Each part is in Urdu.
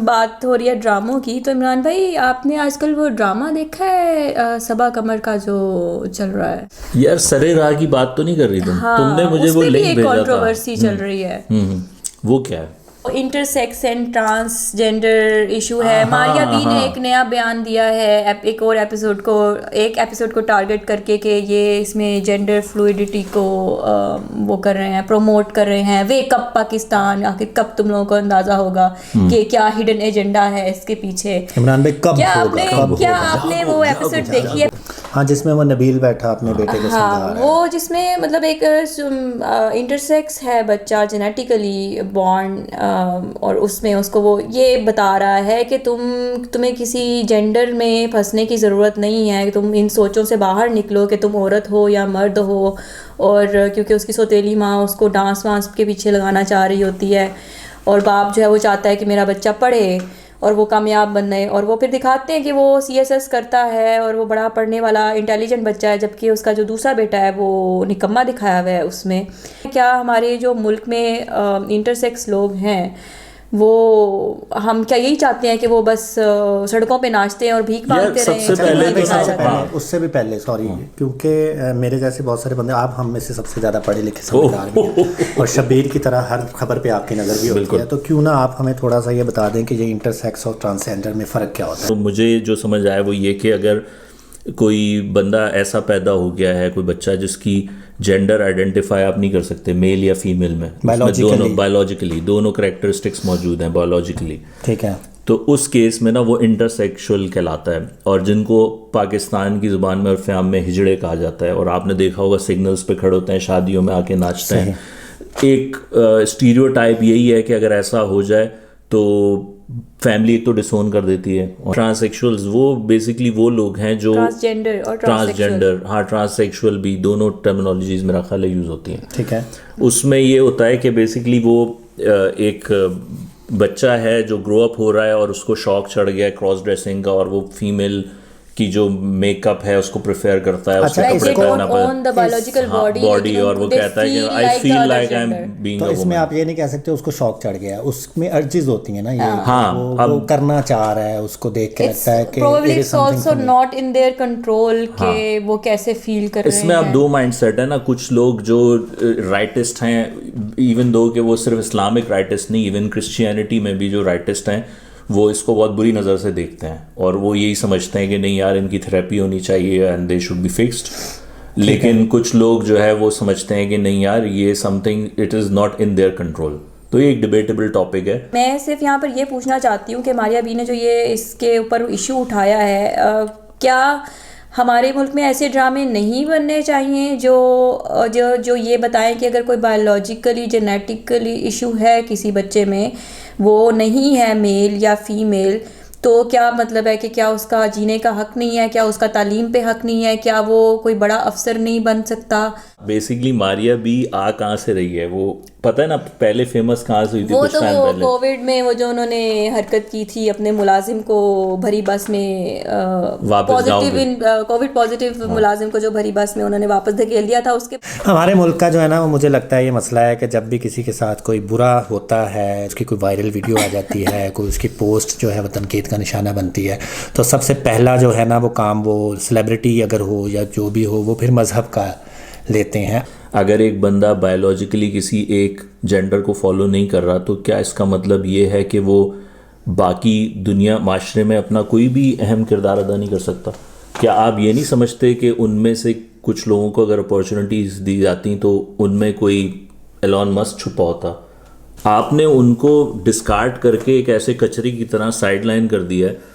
بات ہو رہی ہے ڈراموں کی، تو عمران بھائی آپ نے آج کل وہ ڈرامہ دیکھا ہے صبا قمر کا جو چل رہا ہے؟ یار سرے راہ کی بات تو نہیں کر رہی تم نے مجھے وہ لنک بھیجا تھا، کنٹروورسی چل رہی ہے. وہ کیا ہے؟ Intersex and transgender issue ہے. ماریا بی نے ایک نیا بیان دیا ہے ایک اور ایپیسوڈ کو ٹارگٹ کر کے کہ یہ اس میں جینڈر فلوئڈٹی کو وہ کر رہے ہیں، پروموٹ کر رہے ہیں. ویک اپ پاکستان، آخر کب تم لوگوں کو اندازہ ہوگا کہ کیا ہڈن ایجنڈا ہے اس کے پیچھے. عمران بھائی کیا آپ نے وہ ایپیسوڈ دیکھی ہے؟ ہاں، جس میں وہ نبیل بیٹھا اپنے بیٹے کو سمجھا رہا ہے. وہ جس میں مطلب ایک انٹرسیکس ہے بچہ جینیٹیکلی بورن، اور اس میں اس کو وہ یہ بتا رہا ہے کہ تمہیں کسی جینڈر میں پھنسنے کی ضرورت نہیں ہے، تم ان سوچوں سے باہر نکلو کہ تم عورت ہو یا مرد ہو. اور کیونکہ اس کی سوتیلی ماں اس کو ڈانس وانس کے پیچھے لگانا چاہ رہی ہوتی ہے، اور باپ جو ہے وہ چاہتا ہے کہ میرا بچہ پڑھے اور وہ کامیاب بنے. اور وہ پھر دکھاتے ہیں کہ وہ CSS کرتا ہے اور وہ بڑا پڑھنے والا انٹیلیجنٹ بچہ ہے، جبکہ اس کا جو دوسرا بیٹا ہے وہ نکما دکھایا ہوا ہے اس میں. کیا ہمارے جو ملک میں انٹرسیکس لوگ ہیں وہ ہم کیا یہی چاہتے ہیں کہ وہ بس سڑکوں پہ ناچتے ہیں اور بھیک مانگتے رہیں؟ اس سے بھی پہلے سوری، کیونکہ میرے جیسے بہت سارے بندے، آپ ہم میں سے سب سے زیادہ پڑھے لکھے سمجھدار بھی ہیں اور شبیر کی طرح ہر خبر پہ آپ کی نظر بھی ہوتی ہے، تو کیوں نہ آپ ہمیں تھوڑا سا یہ بتا دیں کہ یہ انٹرسیکس اور ٹرانسجینڈر میں فرق کیا ہوتا ہے؟ مجھے جو سمجھ آیا وہ یہ کہ اگر کوئی بندہ ایسا پیدا ہو گیا ہے، کوئی بچہ جس کی جینڈر آئیڈینٹیفائی آپ نہیں کر سکتے میل یا فیمیل میں، بایولوجیکلی دونوں کریکٹرسٹکس موجود ہیں بایولوجیکلی، ٹھیک ہے، تو اس کیس میں نا وہ انٹرسیکشول کہلاتا ہے، اور جن کو پاکستان کی زبان میں اور فیام میں ہجڑے کہا جاتا ہے. اور آپ نے دیکھا ہوگا سگنلز پہ کھڑے ہوتے ہیں، شادیوں میں آ کے ناچتے ہیں. ایک اسٹیریو ٹائپ یہی ہے کہ اگر ایسا ہو جائے تو فیملی ایک تو ڈسون کر دیتی ہے. اور ٹرانسیکشولز وہ بیسکلی وہ لوگ ہیں جو ٹرانسجینڈر، ہاں ٹرانسیکشول بھی، دونوں ٹرمینالوجیز میرا خیال ہے یوز ہوتی ہیں، ٹھیک ہے. اس میں یہ ہوتا ہے کہ بیسکلی وہ ایک بچہ ہے جو گرو اپ ہو رہا ہے اور اس کو شوق چڑھ گیا ہے کراس ڈریسنگ کا، اور وہ فیمل کی جو میک اپ ہے اس کو پریفر کرتا ہے، اس کو کپڑے پہننا باڈی، اور وہ کہتا ہے کہ I feel like I'm being a woman. تو اس میں آپ یہ نہیں کہہ سکتے اس کو شوق چڑھ گیا، اس میں ارجز ہوتی ہیں نا، یہ وہ کرنا چاہ رہا ہے، اس کو دیکھ کے لگتا ہے کہ probably it's also not in their control کہ وہ کیسے فیل کر رہے ہیں. اس میں اب دو مائنڈ سیٹ ہے نا، کچھ لوگ جو رائٹسٹ ہیں، ایون دو کہ وہ صرف اسلامک رائٹسٹ نہیں، ایون کرسچینٹی میں بھی جو رائٹسٹ ہیں وہ اس کو بہت بری نظر سے دیکھتے ہیں، اور وہ یہی سمجھتے ہیں کہ نہیں یار ان کی تھراپی ہونی چاہیے and they should be fixed. لیکن کچھ لوگ جو ہے وہ سمجھتے ہیں کہ نہیں یار یہ something it is not in their control. تو یہ ایک ڈیبیٹیبل ٹاپک ہے. میں صرف یہاں پر یہ پوچھنا چاہتی ہوں کہ ماریا بی نے جو یہ اس کے اوپر ایشو اٹھایا ہے، کیا ہمارے ملک میں ایسے ڈرامے نہیں بننے چاہیے جو یہ بتائیں کہ اگر کوئی بایولوجیکلی جینیٹکلی ایشو ہے کسی بچے میں، وہ نہیں ہے میل یا فیمیل، تو کیا مطلب ہے کہ کیا اس کا جینے کا حق نہیں ہے، کیا اس کا تعلیم پہ حق نہیں ہے، کیا وہ کوئی بڑا افسر نہیں بن سکتا؟ بیسکلی ماریا بھی کہاں سے رہی ہے، وہ پتہ ہے نا پہلے فیمس کہاں سے ہوئی تھی؟ کچھ ٹائم پہلے کووڈ میں وہ جو انہوں نے حرکت کی تھی اپنے ملازم کو بھری بس میں، کووڈ پازیٹیو ملازم کو جو بھری بس میں انہوں نے واپس دھکیل دیا تھا. اس کے ہمارے ملک کا جو ہے نا، وہ مجھے لگتا ہے یہ مسئلہ ہے کہ جب بھی کسی کے ساتھ کوئی برا ہوتا ہے، اس کی کوئی وائرل ویڈیو آ جاتی ہے، کوئی اس کی پوسٹ جو ہے وہ تنقید کا نشانہ بنتی ہے، تو سب سے پہلا جو ہے نا وہ کام، وہ سیلیبریٹی اگر ہو یا جو بھی ہو، وہ پھر مذہب کا لیتے ہیں. اگر ایک بندہ بایولوجیکلی کسی ایک جینڈر کو فالو نہیں کر رہا تو کیا اس کا مطلب یہ ہے کہ وہ باقی دنیا معاشرے میں اپنا کوئی بھی اہم کردار ادا نہیں کر سکتا؟ کیا آپ یہ نہیں سمجھتے کہ ان میں سے کچھ لوگوں کو اگر اپارچونیٹیز دی جاتی تو ان میں کوئی ایلون مسک چھپا ہوتا؟ آپ نے ان کو ڈسکارڈ کر کے ایک ایسے کچرے کی طرح سائڈ لائن کر دیا ہے.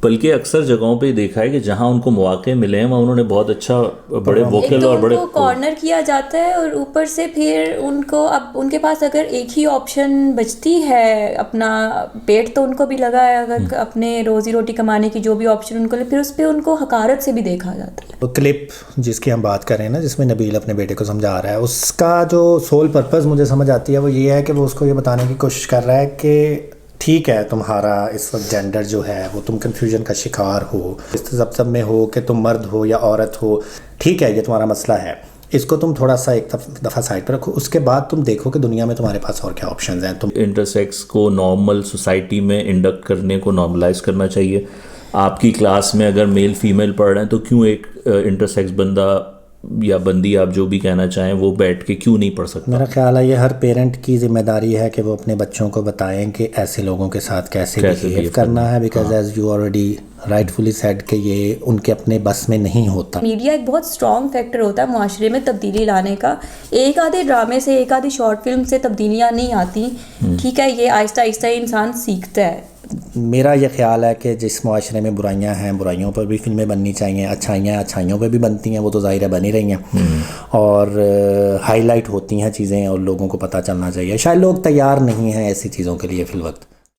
بلکہ اکثر جگہوں پہ دیکھا ہے کہ جہاں ان کو مواقع ملے ہیں وہاں انہوں نے بہت اچھا بڑے ووکل اور بڑے کارنر کیا جاتا ہے، اور اوپر سے پھر ان کو اب ان کے پاس اگر ایک ہی آپشن بچتی ہے، اپنا پیٹ تو ان کو بھی لگا ہے، اگر اپنے روزی روٹی کمانے کی جو بھی آپشن ان کو، پھر اس پہ ان کو حقارت سے بھی دیکھا جاتا ہے. وہ کلپ جس کی ہم بات کر رہے ہیں نا، جس میں نبیل اپنے بیٹے کو سمجھا رہا ہے، اس کا جو سول پرپز مجھے سمجھ آتی ہے وہ یہ ہے کہ وہ اس کو یہ بتانے کی کوشش کر رہا ہے کہ ٹھیک ہے تمہارا اس وقت جینڈر جو ہے وہ تم کنفیوژن کا شکار ہو، اس سب میں ہو کہ تم مرد ہو یا عورت ہو، ٹھیک ہے یہ تمہارا مسئلہ ہے، اس کو تم تھوڑا سا ایک دفعہ سائڈ پہ رکھو, اس کے بعد تم دیکھو کہ دنیا میں تمہارے پاس اور کیا آپشنز ہیں. تم انٹرسیکس کو نارمل سوسائٹی میں انڈکٹ کرنے کو نارملائز کرنا چاہیے. آپ کی کلاس میں اگر میل فیمیل پڑھ رہے ہیں تو کیوں ایک انٹرسیکس بندہ یا بندی, آپ جو بھی کہنا چاہیں, وہ بیٹھ کے کیوں نہیں پڑھ سکتا؟ میرا خیال ہے یہ ہر پیرنٹ کی ذمہ داری ہے کہ وہ اپنے بچوں کو بتائیں کہ ایسے لوگوں کے ساتھ کیسے بہیو کرنا ہے, because as you already rightly said کہ یہ ان کے اپنے بس میں نہیں ہوتا. میڈیا ایک بہت اسٹرانگ فیکٹر ہوتا ہے معاشرے میں تبدیلی لانے کا. ایک آدھے ڈرامے سے, ایک آدھی شارٹ فلم سے تبدیلیاں نہیں آتی, ٹھیک ہے, یہ آہستہ آہستہ انسان سیکھتا ہے. میرا یہ خیال ہے کہ جس معاشرے میں برائیاں ہیں, برائیوں پر بھی فلمیں بننی چاہیے, اچھائیوں پہ بھی بنتی ہیں, وہ تو ظاہر ہے بنی رہی ہیں, اور ہائی لائٹ ہوتی ہیں چیزیں اور لوگوں کو پتہ چلنا چاہیے. شاید لوگ تیار نہیں ہیں ایسی چیزوں کے لیے فی الوقت.